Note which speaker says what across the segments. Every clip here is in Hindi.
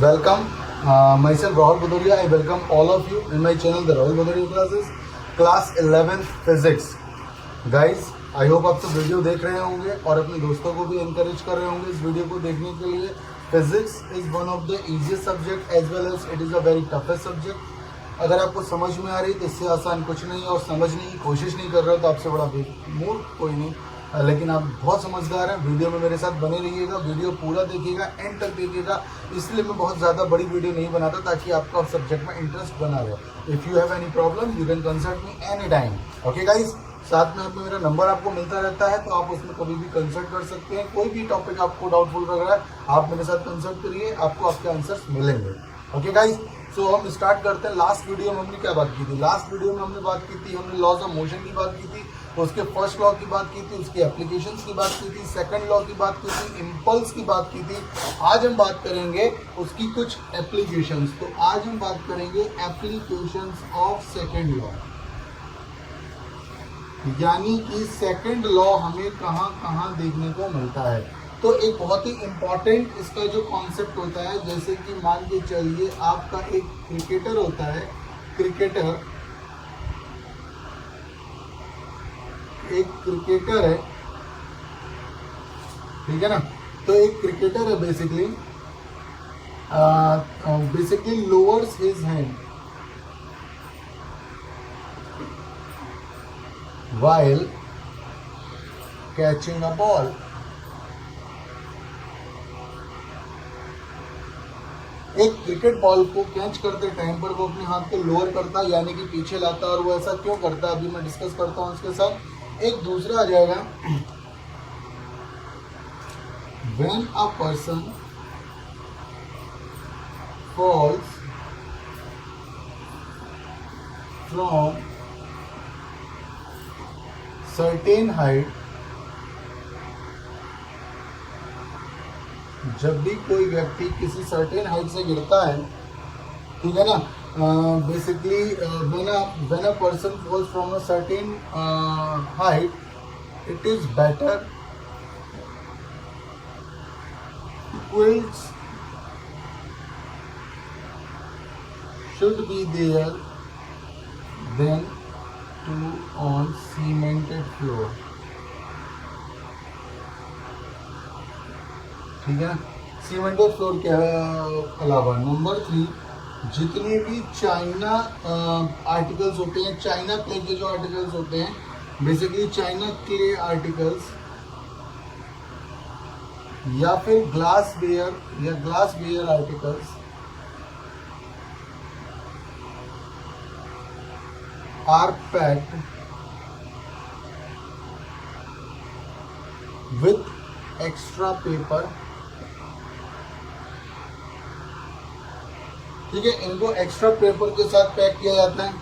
Speaker 1: welcome. Myself Rahul Bhadoria. I welcome all of you in my channel, the Rahul Bhadoria Classes, Class 11th Physics. Guys, I hope आप सब वीडियो देख रहे होंगे और अपने दोस्तों को भी encourage कर रहे होंगे इस वीडियो को देखने के लिए. Physics is one of the easiest subject as well as it is a very toughest subject. अगर आपको समझ में आ रही है तो इससे आसान कुछ नहीं है और समझने की कोशिश नहीं कर रहे हो तो आपसे बड़ा मूर्ख कोई नहीं. लेकिन आप बहुत समझदार हैं. वीडियो में मेरे साथ बने रहिएगा, वीडियो पूरा देखिएगा, एंड तक देखिएगा. इसलिए मैं बहुत ज़्यादा बड़ी वीडियो नहीं बनाता ताकि आपका सब्जेक्ट में इंटरेस्ट बना रहे. If you have any problem you can consult me any time. Okay guys, साथ में आपको मेरा नंबर आपको मिलता रहता है तो आप उसमें कभी भी कंसल्ट कर सकते हैं. कोई भी टॉपिक आपको डाउटफुल लग रहा है आप मेरे साथ कंसल्ट करिए, आपको आपके आंसर्स मिलेंगे. ओके गाइज, सो हम स्टार्ट करते हैं. लास्ट वीडियो में हमने क्या बात की थी? लास्ट वीडियो में हमने बात की थी, हमने लॉज ऑफ मोशन की बात की थी, उसके फर्स्ट लॉ की बात की थी, उसकी एप्लीकेशंस की बात की थी, सेकंड लॉ की बात की थी, इम्पल्स की बात की थी. आज हम बात करेंगे उसकी कुछ एप्लीकेशंस. तो आज हम बात करेंगे एप्लीकेशंस ऑफ सेकंड लॉ, यानी कि सेकंड लॉ हमें कहाँ कहाँ देखने को मिलता है. तो एक बहुत ही इम्पॉर्टेंट इसका जो कॉन्सेप्ट होता है, जैसे कि मान के चलिए आपका एक क्रिकेटर होता है, एक क्रिकेटर है, ठीक है ना. तो एक क्रिकेटर है basically lowers his hand while catching a ball. एक क्रिकेट बॉल को कैच करते टाइम पर वो अपने हाथ को लोअर करता है, यानी कि पीछे लाता है. और वो ऐसा क्यों करता है अभी मैं डिस्कस करता हूं उसके साथ. एक दूसरा आ जाएगा, when a person falls from certain height. जब भी कोई व्यक्ति किसी सर्टेन हाइट से गिरता है, ठीक है ना, basically when a person falls from a certain height, it is better quilts should be there than to on cemented floor. ठीक है ना. सीमेंटेड फ्लोर के अलावा नंबर 3, जितने भी चाइना आर्टिकल्स होते हैं, चाइना क्ले के जो आर्टिकल्स होते हैं, बेसिकली चाइना क्ले आर्टिकल्स या फिर glassware articles are packed with extra paper. ठीक है, इनको एक्स्ट्रा पेपर के साथ पैक किया जाता है.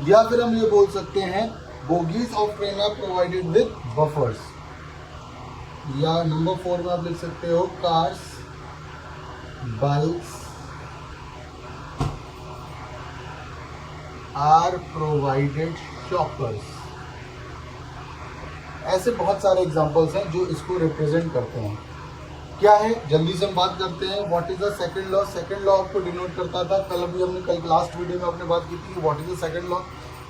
Speaker 1: या फिर हम ये बोल सकते हैं bogies of train are provided with buffers. या नंबर 4 में आप लिख सकते हो cars, bikes are provided shoppers. ऐसे बहुत सारे एग्जांपल्स हैं जो इसको रिप्रेजेंट करते हैं. क्या है, जल्दी से हम बात करते हैं. What is the second law? Second law आपको डिनोट करता था, कल लास्ट वीडियो में आपने बात की थी. What is the second law?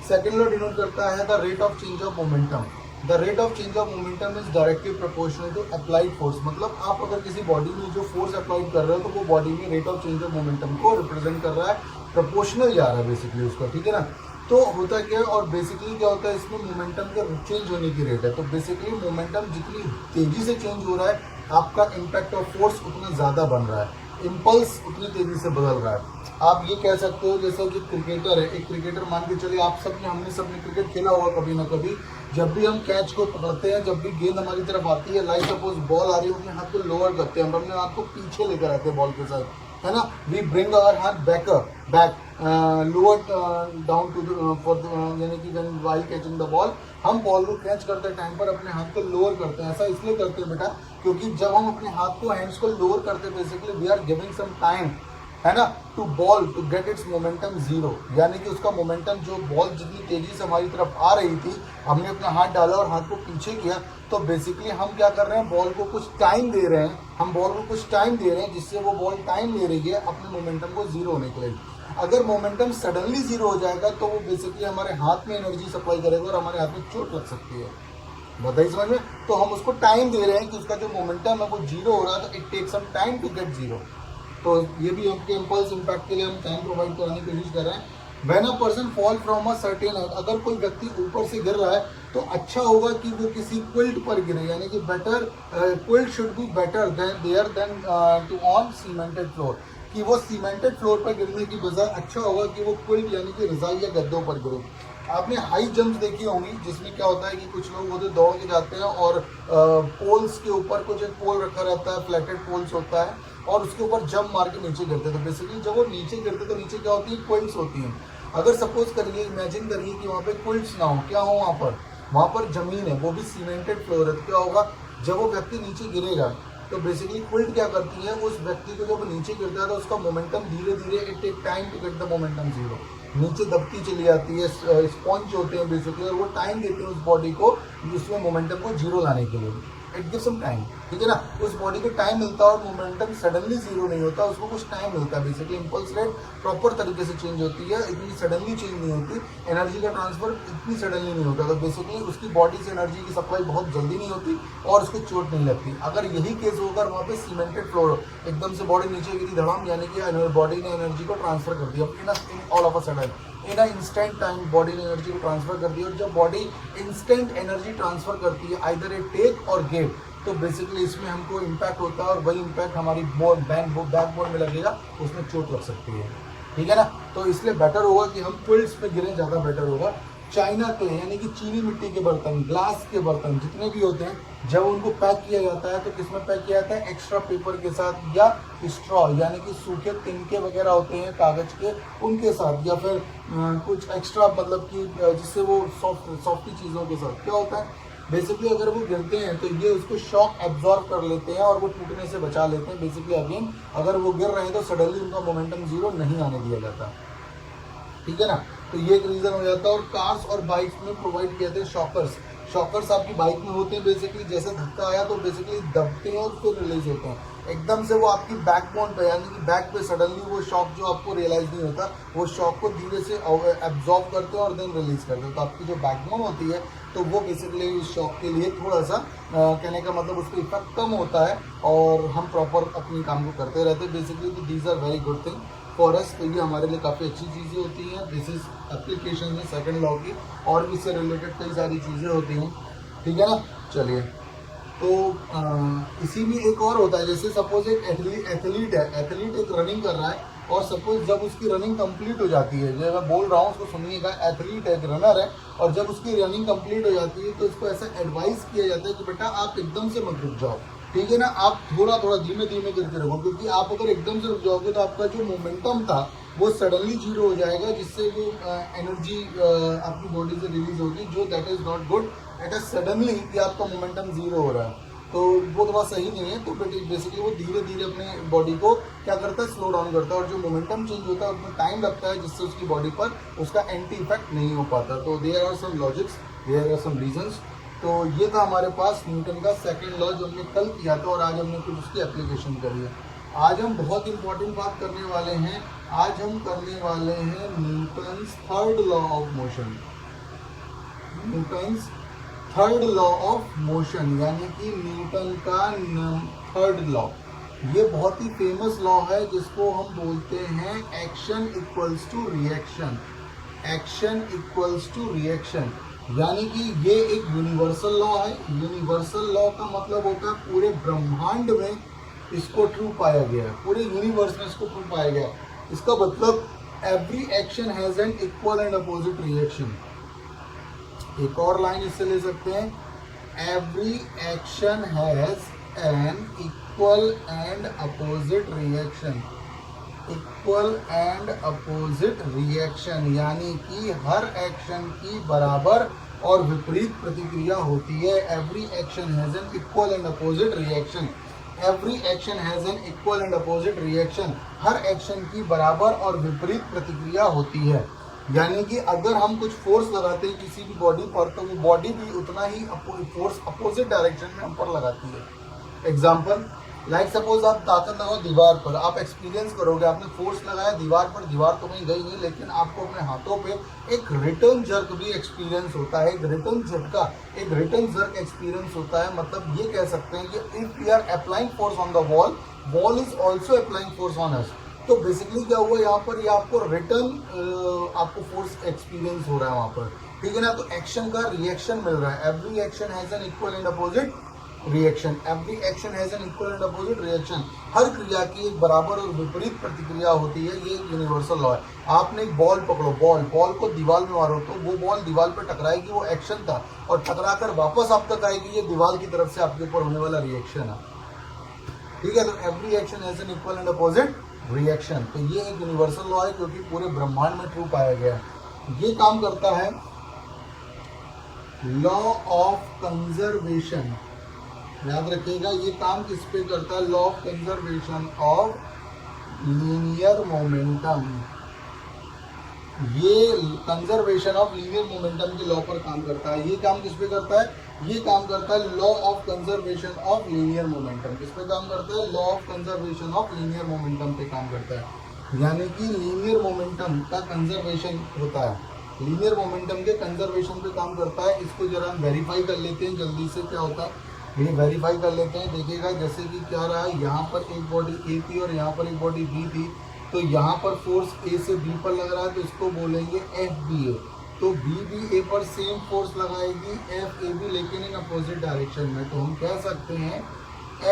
Speaker 1: Second law denote करता है the rate of change of momentum. The rate of change of momentum is directly proportional to applied force. मतलब आप अगर किसी बॉडी में जो फोर्स अप्लाइड कर रहे हो तो वो बॉडी में rate of change of momentum को रिप्रेजेंट कर रहा है, प्रोपोर्शनल जा रहा है बेसिकली उसका. ठीक है ना. तो होता क्या है, और बेसिकली क्या होता है इसमें मोमेंटम के चेंज होने की रेट है. तो बेसिकली मोमेंटम जितनी तेजी से चेंज हो रहा है आपका इम्पैक्ट ऑफ फोर्स उतना ज़्यादा बन रहा है, इम्पल्स उतनी तेजी से बदल रहा है. आप ये कह सकते हो जैसे कि क्रिकेटर है, एक क्रिकेटर मान के चलिए आप सबने हमने सबने क्रिकेट खेला होगा कभी ना कभी. जब भी हम कैच को पकड़ते हैं, जब भी गेंद हमारी तरफ आती है, लाइक सपोज बॉल आ रही है, अपने हाथ को लोअर करते हैं, हम अपने हाथ को पीछे लेकर आते हैं बॉल के साथ, है ना. वी ब्रिंग आवर हाथ back lower down to for यानी कि when while catching the ball, हम बॉल को कैच करते टाइम पर अपने हाथ को लोअर करते हैं. ऐसा इसलिए करते हैं बेटा क्योंकि जब हम अपने हाथ को हैंड्स को लोअर करते हैं basically we are giving some time है ना, to ball to get its momentum zero, यानी कि उसका मोमेंटम जो बॉल जितनी तेजी से हमारी तरफ आ रही थी, हमने अपना हाथ डाला और हाथ को पीछे किया, तो बेसिकली हम क्या कर रहे हैं, बॉल को कुछ टाइम दे रहे हैं, हम बॉल को कुछ टाइम दे रहे हैं जिससे वो बॉल टाइम ले रही है अपने मोमेंटम को जीरो होने के लिए। अगर मोमेंटम सडनली जीरो हो जाएगा तो वो बेसिकली हमारे हाथ में एनर्जी सप्लाई करेगा और हमारे हाथ में चोट लग सकती है। बताइए समझ में? तो हम उसको टाइम दे रहे हैं कि उसका जो मोमेंटम है वो जीरो हो रहा है, तो it take some time to get zero. तो ये भी आपके इम्पल्स इम्पैक्ट के लिए हम टाइम प्रोवाइड कराने की कोशिश कर रहे हैं। When a person fall from a certain height, अगर कोई व्यक्ति ऊपर से गिर रहा है तो अच्छा होगा कि वो किसी क्विल्ट पर गिरे, यानी कि better quilt should be better than to on cemented floor, कि वो सीमेंटेड फ्लोर पर गिरने की बजाय अच्छा होगा कि वो क्विल्ट यानी कि रजाई या गद्दों पर गिरे। आपने हाई जंप देखी होंगी जिसमें क्या होता है कि कुछ लोग होते दौड़ के जाते हैं और पोल्स के ऊपर कुछ एक पोल रखा रहता है, फ्लैटेड पोल्स होता है, और उसके ऊपर जंप मार के नीचे गिरते हैं। तो बेसिकली जब वो नीचे गिरते तो नीचे क्या होती है, क्विल्ट्स होती हैं। अगर सपोज करिए, इमेजिन करिए कि वहाँ पे क्विल्ट्स ना हो, क्या हो वहाँ पर जमीन है, वो भी सीमेंटेड फ्लोर है, तो क्या होगा, जब वो व्यक्ति नीचे गिरेगा तो बेसिकली क्विल्ट क्या करती है, उस व्यक्ति को जब नीचे गिरता है तो उसका मोमेंटम धीरे धीरे, it take time to get the momentum zero, नीचे दबती चली जाती है। स्पॉन्ज होते हैं बेसिकली, और वो टाइम देते हैं उस बॉडी को उसमें मोमेंटम को जीरो लाने के लिए। इट गिव सम टाइम, ठीक है ना, उस बॉडी को टाइम मिलता है और मोमेंटम सडनली जीरो नहीं होता, उसको कुछ टाइम मिलता है। बेसिकली इंपल्स रेट प्रॉपर तरीके से चेंज होती है, इतनी सडनली चेंज नहीं होती, एनर्जी का ट्रांसफर इतनी सडनली नहीं होता, तो बेसिकली उसकी बॉडी से एनर्जी की सप्लाई बहुत जल्दी नहीं होती और उसको चोट नहीं लगती। अगर यही केस होगा वहाँ पे सीमेंटेड फ्लोर हो, एकदम से बॉडी नीचे गिरी धड़ाम, यानी कि बॉडी ने एनर्जी को ट्रांसफर कर दिया in all of a sudden, in instant time body ने एनर्जी को ट्रांसफर कर दी। और जब बॉडी इंस्टेंट एनर्जी ट्रांसफर करती है आइदर ए टेक और गिव, तो बेसिकली इसमें हमको इम्पैक्ट होता है और वही इम्पैक्ट हमारी बैकबोन में लगेगा, उसमें चोट लग सकती है, ठीक है ना। तो इसलिए बेटर होगा कि हम क्विल्ट्स पे गिरें, ज़्यादा बेटर होगा। चाइना क्ले यानी कि चीनी मिट्टी के बर्तन, ग्लास के बर्तन जितने भी होते हैं, जब उनको पैक किया जाता है तो किसमें पैक किया जाता है, एक्स्ट्रा पेपर के साथ या स्ट्रॉ यानी कि सूखे तिनके वगैरह होते हैं कागज के, उनके साथ, या फिर कुछ एक्स्ट्रा मतलब कि जिससे वो सॉफ्टी चीज़ों के साथ। क्या होता है बेसिकली, अगर वो गिरते हैं तो ये उसको शॉक एब्जॉर्ब कर लेते हैं और वो टूटने से बचा लेते हैं। बेसिकली अगेन अगर वो गिर रहे हैं तो सडनली उनका मोमेंटम जीरो नहीं आने दिया जाता, ठीक है ना। तो ये एक रीज़न हो जाता है। और कार्स और बाइक्स में प्रोवाइड किए थे शॉकर्स। शॉकर्स आपकी बाइक में होते हैं, बेसिकली जैसे धक्का आया तो बेसिकली दबते हैं और फिर रिलीज होते हैं एकदम से, वो आपकी बैकबोन पे यानी कि बैक पे सडनली वो शॉक जो आपको रियलाइज नहीं होता, वो शॉक को धीरे से एब्जॉर्ब करते हैं और देन रिलीज करते हैं। तो आपकी जो बैकबोन होती है तो वो बेसिकली इस शॉक के लिए थोड़ा सा कहने का मतलब उसका इफेक्ट कम होता है और हम प्रॉपर अपनी काम को करते रहते हैं। बेसिकली तो these are very good thing for us, तो ये हमारे लिए काफ़ी अच्छी चीज़ें होती हैं। दिस इज एप्लीकेशन है सेकंड लॉ की, और भी इससे रिलेटेड कई सारी चीज़ें होती हैं, ठीक है ना। चलिए, तो इसी में एक और होता है, जैसे सपोज एक एथलीट है, एथलीट एक रनिंग कर रहा है और सपोज जब उसकी रनिंग कंप्लीट हो जाती है, जो मैं बोल रहा हूँ उसको सुनिएगा, एथलीट है, एक रनर है, और जब उसकी रनिंग कंप्लीट हो जाती है तो उसको ऐसा एडवाइस किया जाता है कि बेटा आप एकदम से मत रुक जाओ, ठीक है ना, आप थोड़ा थोड़ा धीमे धीमे करके रखो, क्योंकि आप अगर एकदम से रुक जाओगे तो आपका जो मोमेंटम था वो सडनली जीरो हो जाएगा, जिससे वो एनर्जी आपकी बॉडी से रिलीज होगी, जो that is not good. At a suddenly कि आपका मोमेंटम जीरो हो रहा है तो वो थोड़ा सही नहीं है। तो बेसिकली वो धीरे धीरे अपने बॉडी को क्या करता है, स्लो डाउन करता है, और जो मोमेंटम चेंज होता है उसमें टाइम लगता है, जिससे उसकी बॉडी पर उसका एंटी इफेक्ट नहीं हो पाता। तो there are some logics, there are some reasons. तो ये था हमारे पास न्यूटन का सेकंड लॉ जो हमने कल किया था, और आज हमने कुछ उसकी एप्लीकेशन करी है। आज हम बहुत इंपॉर्टेंट बात करने वाले हैं, आज हम करने वाले हैं Newton's third law of motion. Newton's third law of motion यानी कि न्यूटन का थर्ड लॉ। ये बहुत ही फेमस लॉ है जिसको हम बोलते हैं action equals to reaction. Action equals to reaction यानी कि ये एक यूनिवर्सल लॉ है। यूनिवर्सल लॉ का मतलब होता है पूरे ब्रह्मांड में इसको ट्रू पाया गया है, पूरे यूनिवर्स में इसको ट्रू पाया गया है। इसका मतलब every action has an equal and opposite reaction. एक और लाइन इससे ले सकते हैं, every action has an equal and opposite reaction. Equal and opposite reaction यानी कि हर एक्शन की बराबर और विपरीत प्रतिक्रिया होती है। Every action has an equal and opposite reaction. Every action has an equal and opposite reaction, her action की बराबर और विपरीत प्रतिक्रिया होती है। यानी कि अगर हम कुछ फोर्स लगाते हैं किसी भी बॉडी पर तो वो बॉडी भी उतना ही फोर्स अपोजिट डायरेक्शन में हम पर लगाती है। एग्जाम्पल, लाइक सपोज आप ताकत लगाओ दीवार पर, आप एक्सपीरियंस करोगे आपने फोर्स लगाया दीवार पर, दीवार तो कहीं गई नहीं, लेकिन आपको अपने हाथों पे एक रिटर्न जर्क भी एक्सपीरियंस होता है, एक रिटर्न झटका, एक रिटर्न जर्क एक्सपीरियंस होता है। मतलब ये कह सकते हैं कि if we are applying force on the wall, wall is also applying force on us. तो बेसिकली क्या हुआ यहाँ पर, ये आपको रिटर्न आपको फोर्स एक्सपीरियंस हो रहा है वहाँ पर, ठीक है ना। तो एक्शन का रिएक्शन मिल रहा है। Every action has an equal and opposite reaction, every action has an equal and opposite reaction, हर क्रिया की एक बराबर और विपरीत प्रतिक्रिया होती है। ये यूनिवर्सल लॉ है। आपने एक बॉल पकड़ो, बॉल को दीवार में मारो तो वो बॉल दीवार पर टकराएगी, वो एक्शन था, और टकराकर वापस आप तक आएगी, ये दीवार की तरफ से आपके ऊपर होने वाला रिएक्शन है, ठीक है। तो every action has an equal and opposite reaction, तो ये एक यूनिवर्सल लॉ है क्योंकि पूरे ब्रह्मांड में ट्रू पाया गया है। ये काम करता है लॉ ऑफ कंजर्वेशन, याद रखिएगा ये काम किस पे करता है, law of conservation of linear momentum. ये कंजर्वेशन ऑफ लीनियर मोमेंटम के लॉ पर काम करता है। ये काम किस पे करता है, ये काम करता है law of conservation of linear momentum. किस पे काम करता है, law of conservation of linear momentum पे काम करता है। यानी कि लीनियर मोमेंटम का कंजर्वेशन होता है, लीनियर मोमेंटम के कंजर्वेशन पे काम करता है। इसको जरा हम वेरीफाई कर लेते हैं जल्दी से, क्या होता है ये वेरीफाई कर लेते हैं। देखिएगा जैसे कि क्या रहा है, यहाँ पर एक बॉडी ए थी और यहाँ पर एक बॉडी बी थी, तो यहाँ पर फोर्स ए से बी पर लग रहा है तो इसको बोलेंगे एफ बी ए। तो बी भी ए पर सेम फोर्स लगाएगी एफ ए बी, लेकिन इन अपोजिट डायरेक्शन में। तो हम कह सकते हैं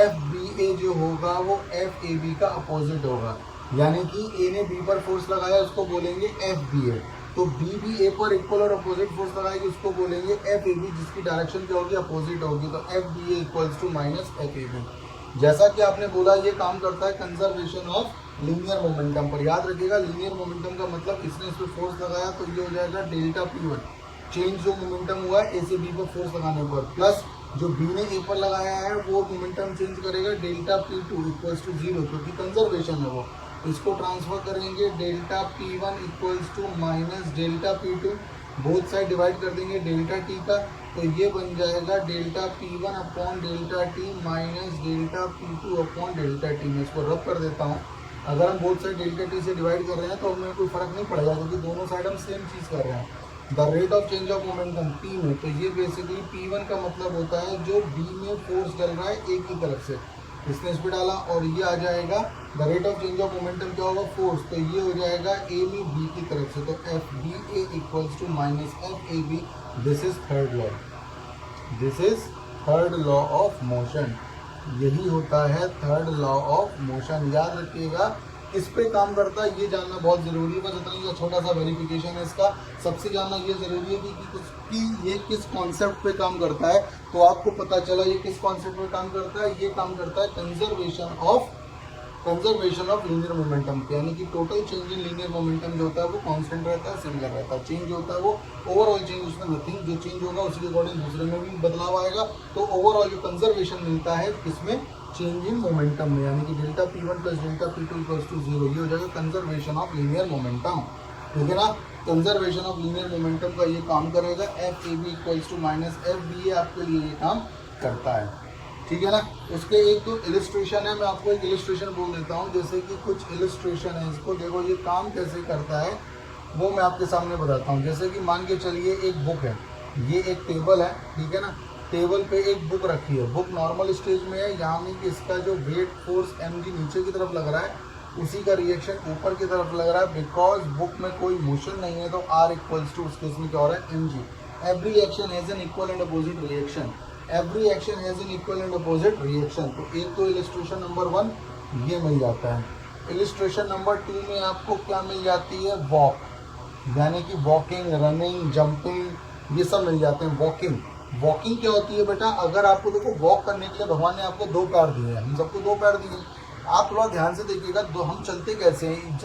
Speaker 1: एफ बी ए जो होगा वो एफ ए बी का अपोजिट होगा। यानी कि ए ने बी पर फोर्स लगाया उसको बोलेंगे एफ बी ए, तो बी भी ए पर इक्वल और अपोजिट फोर्स लगाएगी उसको बोलेंगे एफ ए बी, जिसकी डायरेक्शन क्या होगी, अपोजिट होगी। तो F B A equals to minus F A B. जैसा कि आपने बोला ये काम करता है कंजर्वेशन ऑफ लीनियर मोमेंटम पर। याद रखिएगा लीनियर मोमेंटम का मतलब इसने इस पर फोर्स लगाया तो ये हो जाएगा डेल्टा पी वन, चेंज जो मोमेंटम हुआ है ए से बी पर फोर्स लगाने पर, प्लस जो बी ने ए पर लगाया है वो मोमेंटम चेंज करेगा delta P two equals to zero, क्योंकि कंजर्वेशन है वो। इसको ट्रांसफर करेंगे delta P one equals to minus delta P two, both side divide कर देंगे डेल्टा टी का, तो ये बन जाएगा delta P one upon delta T minus delta P two upon delta T. मैं इसको रब कर देता हूँ। अगर हम बोथ साइड डेल्टा टी से डिवाइड कर रहे हैं तो हमें कोई फर्क नहीं पड़ेगा क्योंकि दोनों साइड हम सेम चीज़ कर रहे हैं। The rate of change of momentum P में, तो ये बेसिकली पी वन का मतलब होता है जो बी में फोर्स डल रहा है ए की तरफ से, इसने इस पर डाला और ये आ जाएगा the rate of change of momentum क्या होगा, फोर्स, तो ये हो जाएगा ए में बी की तरफ से। तो F B A equals to minus F A B. This is third law, this is third law of motion. यही होता है थर्ड लॉ ऑफ मोशन। याद रखिएगा इस पे काम करता है, ये जानना बहुत ज़रूरी है। बस इतना ही छोटा सा वेरिफिकेशन है इसका। सबसे जानना ये ज़रूरी है कि ये किस कॉन्सेप्ट पे काम करता है। तो आपको पता चला ये किस कॉन्सेप्ट पे काम करता है, ये काम करता है कंजर्वेशन ऑफ लीनियर मोमेंटम पे। यानी कि total change in linear momentum जो होता है वो कांस्टेंट रहता है, सिमिलर रहता है। चेंज होता है वो ओवरऑल चेंज, उसमें नथिंग, जो चेंज होगा उसके अकॉर्डिंग दूसरे में भी बदलाव आएगा। तो ओवरऑल जो कंजर्वेशन मिलता है किसमें, चेंज इन मोमेंटम में। यानी कि delta P one plus delta P two equals to zero, ये हो जाएगा कंजर्वेशन ऑफ लीनियर मोमेंटम, ठीक है ना। कंजर्वेशन ऑफ लीनियर मोमेंटम का ये काम करेगा। F A B equals to minus F B A आपके लिए ये काम करता है, ठीक है ना। उसके एक तो इलिस्ट्रेशन है, मैं आपको एक इलिस्ट्रेशन बोल देता हूँ। जैसे कि कुछ इलिस्ट्रेशन है, इसको देखो ये काम कैसे करता है वो मैं आपके सामने बताता हूँ। जैसे कि मान के चलिए एक बुक है, ये एक टेबल है, ठीक है ना। टेबल पे एक बुक रखी है, बुक नॉर्मल स्टेज में है, यहाँ में कि इसका जो वेट फोर्स एम जी नीचे की तरफ लग रहा है, उसी का रिएक्शन ऊपर की तरफ लग रहा है। बिकॉज बुक में कोई मोशन नहीं है तो आर इक्वल्स टू उस केस में क्या हो रहा है, M G. Every action has an equal and opposite reaction, every action has an equal and opposite reaction. तो एक तो इलिस्ट्रेशन नंबर वन ये मिल जाता है। इलिस्ट्रेशन नंबर टू में आपको क्या मिल जाती है, वॉक, यानी कि वॉकिंग, रनिंग, जंपिंग, ये सब मिल जाते हैं। वॉकिंग क्या होती है बेटा, अगर आपको देखो वॉक करने के लिए भगवान ने आपको दो पैर दिए हैं, हम सबको दो पैर दिए हैं। आप थोड़ा ध्यान से देखिएगा दो हम चलते कैसे हैं,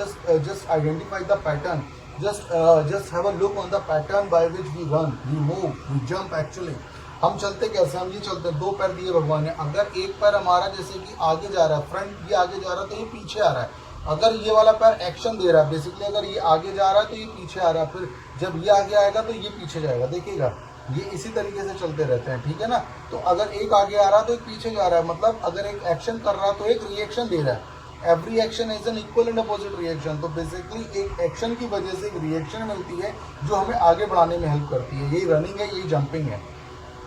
Speaker 1: just identify the pattern, just have a look on the pattern by which we run, we move, we jump actually. हम चलते कैसे, हम ये चलते, दो पैर दिए भगवान ने, अगर एक पैर हमारा जैसे कि आगे जा रहा है, फ्रंट ये आगे जा रहा है तो ये पीछे आ रहा है, अगर ये वाला पैर एक्शन दे रहा है बेसिकली, अगर ये आगे जा रहा है तो ये पीछे आ रहा है, फिर जब ये आगे आएगा तो ये पीछे जाएगा, देखिएगा ये इसी तरीके से चलते रहते हैं, ठीक है ना। तो अगर एक आगे आ रहा है तो एक पीछे जा रहा है, मतलब अगर एक एक्शन कर रहा है तो एक रिएक्शन दे रहा है, every action is an equal and opposite reaction. तो बेसिकली एक एक्शन की वजह से एक रिएक्शन मिलती है जो हमें आगे बढ़ाने में हेल्प करती है, यही रनिंग है, यही जंपिंग है,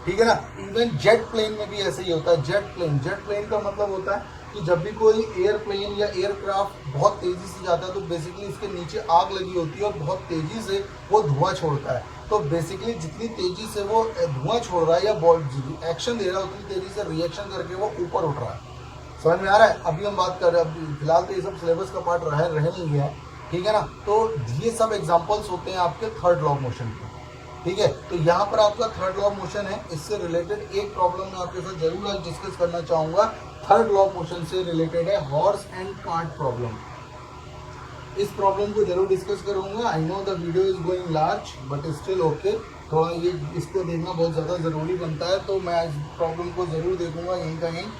Speaker 1: ठीक है ना। इवन जेट प्लेन में भी ऐसे ही होता है। जेट प्लेन का मतलब होता है कि जब भी कोई एयरप्लेन या एयरक्राफ्ट बहुत तेज़ी से जाता है तो बेसिकली इसके नीचे आग लगी होती है और बहुत तेज़ी से वो धुआं छोड़ता है। तो बेसिकली जितनी तेज़ी से वो धुआं छोड़ रहा है या एक्शन दे रहा है उतनी तेज़ी से रिएक्शन करके वो ऊपर उठ रहा है। समझ में आ रहा है। अभी हम बात कर रहे हैं, अभी फिलहाल तो ये सब सिलेबस का पार्ट रह नहीं गया है, ठीक है ना। तो ये सब एग्जाम्पल्स होते हैं आपके थर्ड लॉ ऑफ मोशन के, ठीक है। तो यहाँ पर आपका थर्ड लॉ ऑफ मोशन है, इससे रिलेटेड एक प्रॉब्लम मैं आपके साथ जरूर आज डिस्कस करना चाहूँगा। थर्ड लॉ ऑफ मोशन से रिलेटेड है हॉर्स एंड कार्ट प्रॉब्लम। इस प्रॉब्लम को जरूर डिस्कस करूँगा। I know the video is going large but still okay, थोड़ा ये इसको देखना बहुत ज़्यादा ज़रूरी बनता है, तो मैं इस प्रॉब्लम को ज़रूर देखूँगा यहीं का यहीं।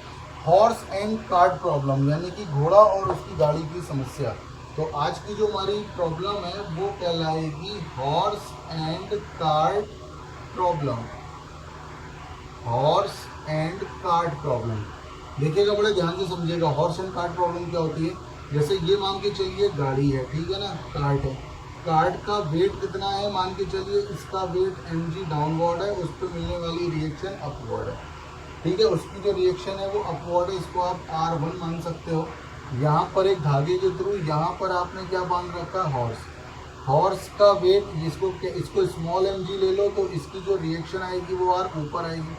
Speaker 1: हॉर्स एंड कार्ट प्रॉब्लम यानी कि घोड़ा और उसकी गाड़ी की समस्या। तो आज की जो हमारी प्रॉब्लम है वो कहलाएगी horse and cart problem. Horse and cart problem देखिएगा, बड़े ध्यान से समझिएगा। हॉर्स एंड कार्ट प्रॉब्लम क्या होती है, जैसे ये मान के चलिए गाड़ी है, ठीक है ना, कार्ट है, कार्ट का वेट कितना है, मान के चलिए इसका वेट mg डाउनवर्ड है, उस पर मिलने वाली रिएक्शन अपवर्ड है, ठीक है। उसकी जो रिएक्शन है वो अपवर्ड है, इसको आप R1 मान सकते हो। यहाँ पर एक धागे के थ्रू यहाँ पर आपने क्या बांध रखा है, हॉर्स। हॉर्स का वेट इसको स्मॉल mg ले लो तो इसकी जो रिएक्शन आएगी वो R ऊपर आएगी,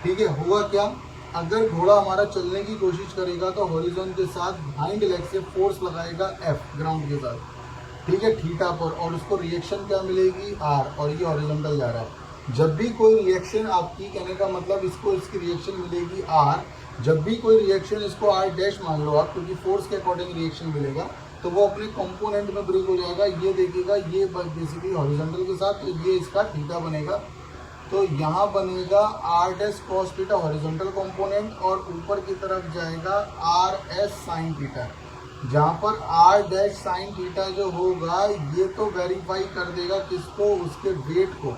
Speaker 1: ठीक है। हुआ क्या, अगर घोड़ा हमारा चलने की कोशिश करेगा तो हॉरिजॉन के साथ हाइंड लेग से फोर्स लगाएगा F ग्राउंड के साथ, ठीक है, थीटा पर, और उसको रिएक्शन क्या मिलेगी R, और ये हॉरिजॉन्टल जा रहा है। जब भी कोई रिएक्शन आपकी, कहने का मतलब इसको इसकी रिएक्शन मिलेगी R, जब भी कोई रिएक्शन इसको R डैश मान लो आप, क्योंकि फोर्स के अकॉर्डिंग रिएक्शन मिलेगा, तो वो अपने कंपोनेंट में ब्रेक हो जाएगा। ये देखिएगा, ये बेसिकली हॉरिजॉन्टल के साथ, तो ये इसका थीटा बनेगा, तो यहाँ बनेगा R dash cos theta horizontal component, और ऊपर की तरफ जाएगा RS साइन थीटा, जहाँ पर R डैश साइन थीटा जो होगा ये तो वेरीफाई कर देगा किसको, उसके वेट को,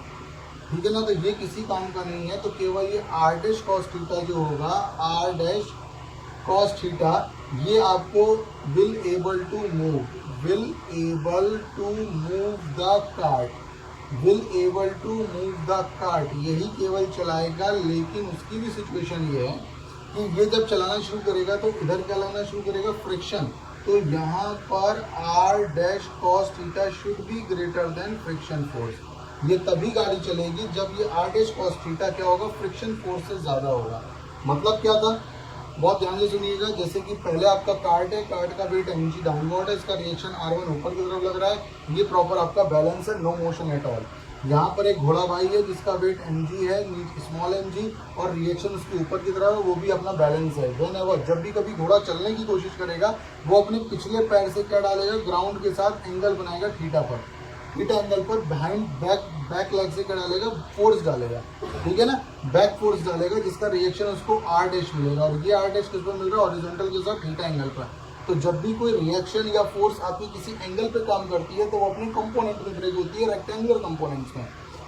Speaker 1: ठीक है ना। तो ये किसी काम का नहीं है, तो केवल ये R डैश कॉस थीटा जो होगा, R डैश कॉस थीटा, ये आपको will able to move the cart, will able to move the cart, यही केवल चलाएगा। लेकिन उसकी भी सिचुएशन ये है कि ये जब चलाना शुरू करेगा तो इधर क्या लगना शुरू करेगा, फ्रिक्शन। तो यहाँ पर R dash cos theta should be greater than friction force. ये तभी गाड़ी चलेगी जब ये R डैश कॉस थीटा क्या होगा, फ्रिक्शन फोर्स से ज़्यादा होगा। मतलब क्या था, बहुत ध्यान से सुनिएगा। जैसे कि पहले आपका कार्ट है, कार्ट का वेट mg डाउनवर्ड है, इसका रिएक्शन R1 ऊपर की तरफ लग रहा है, ये प्रॉपर आपका बैलेंस है, नो मोशन एट ऑल। यहाँ पर एक घोड़ा भाई है जिसका वेट mg है, स्मॉल mg, और रिएक्शन उसके ऊपर की तरफ है, वो भी अपना बैलेंस है। व्हेनेवर जब भी कभी घोड़ा चलने की कोशिश करेगा वो अपने पिछले पैर से क्या डालेगा, ग्राउंड के साथ एंगल बनाएगा थीटा पर, थीटा एंगल पर बिहाइंड बैक लेग से क्या डालेगा, फोर्स डालेगा, ठीक है ना, बैक फोर्स डालेगा, जिसका रिएक्शन उसको R डैश मिलेगा, और ये R डैश किस पर मिल रहा है, हॉरिजॉन्टल के साथ थीटा एंगल पर। तो जब भी कोई रिएक्शन या फोर्स आपकी किसी एंगल पे काम करती है तो वो अपने कंपोनेंट में ब्रेक होती है, रेक्टेंगुलर कंपोनेंट्स में।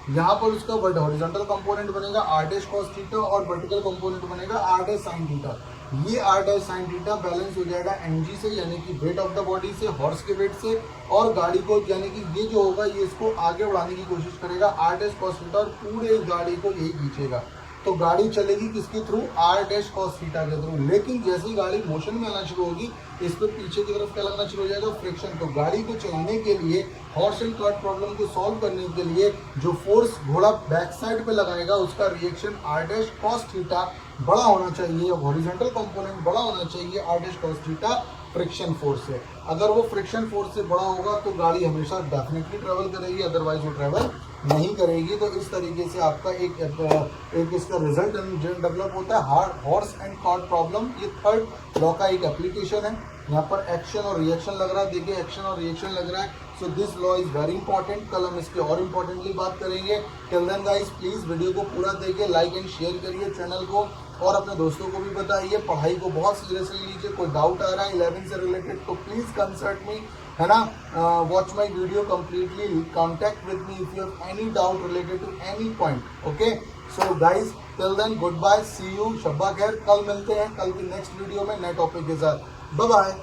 Speaker 1: यहाँ पर उसका हॉरिजॉन्टल कंपोनेंट बनेगा R डैश कॉस थीटा, और वर्टिकल कंपोनेंट बनेगा R डैश साइन थीटा। ये R dash sine theta balance हो जाएगा mg से, यानी कि वेट ऑफ द बॉडी से, हॉर्स के वेट से, और गाड़ी को, यानी कि ये जो होगा ये इसको आगे बढ़ाने की कोशिश करेगा R डैश कॉस थीटा, और पूरे गाड़ी को यही खींचेगा। तो गाड़ी चलेगी किसके through, R dash cos theta के थ्रू। लेकिन जैसे ही गाड़ी मोशन में आना शुरू होगी, इस पर पीछे की तरफ क्या लगना शुरू हो जाएगा, फ्रिक्शन। तो गाड़ी को चलाने के लिए, हॉर्स एंड कार्ट प्रॉब्लम को सॉल्व करने के लिए जो फोर्स घोड़ा बैक साइड पे लगाएगा उसका reaction R dash cos theta बड़ा होना चाहिए, हॉरिजॉन्टल कंपोनेंट बड़ा होना चाहिए R dash cos theta friction force से। अगर वो फ्रिक्शन फोर्स से बड़ा होगा तो गाड़ी हमेशा डेफिनेटली ट्रेवल करेगी, अदरवाइज वो ट्रेवल नहीं करेगी। तो इस तरीके से आपका एक इसका रिजल्ट डेवलप होता है, हॉर्स एंड कार्ट प्रॉब्लम। ये थर्ड लॉ का एक एप्लीकेशन है। यहाँ पर एक्शन और रिएक्शन लग रहा है, देखिए एक्शन और रिएक्शन लग रहा है। So this law is very important. कल हम इसके और इम्पोर्टेंटली बात करेंगे। Till then guys please video को पूरा देखिए, लाइक एंड शेयर करिए चैनल को और अपने दोस्तों को भी बताइए। पढ़ाई को बहुत सीरियसली लीजिए। कोई डाउट आ रहा है 11 से रिलेटेड तो प्लीज कंसल्ट मी, है ना। Watch my video completely, contact with me if you have any doubt related to any point. Okay so guys till then goodbye, see you, शब्बा खैर। कल मिलते हैं कल की नेक्स्ट वीडियो में नए टॉपिक के साथ। Bye bye.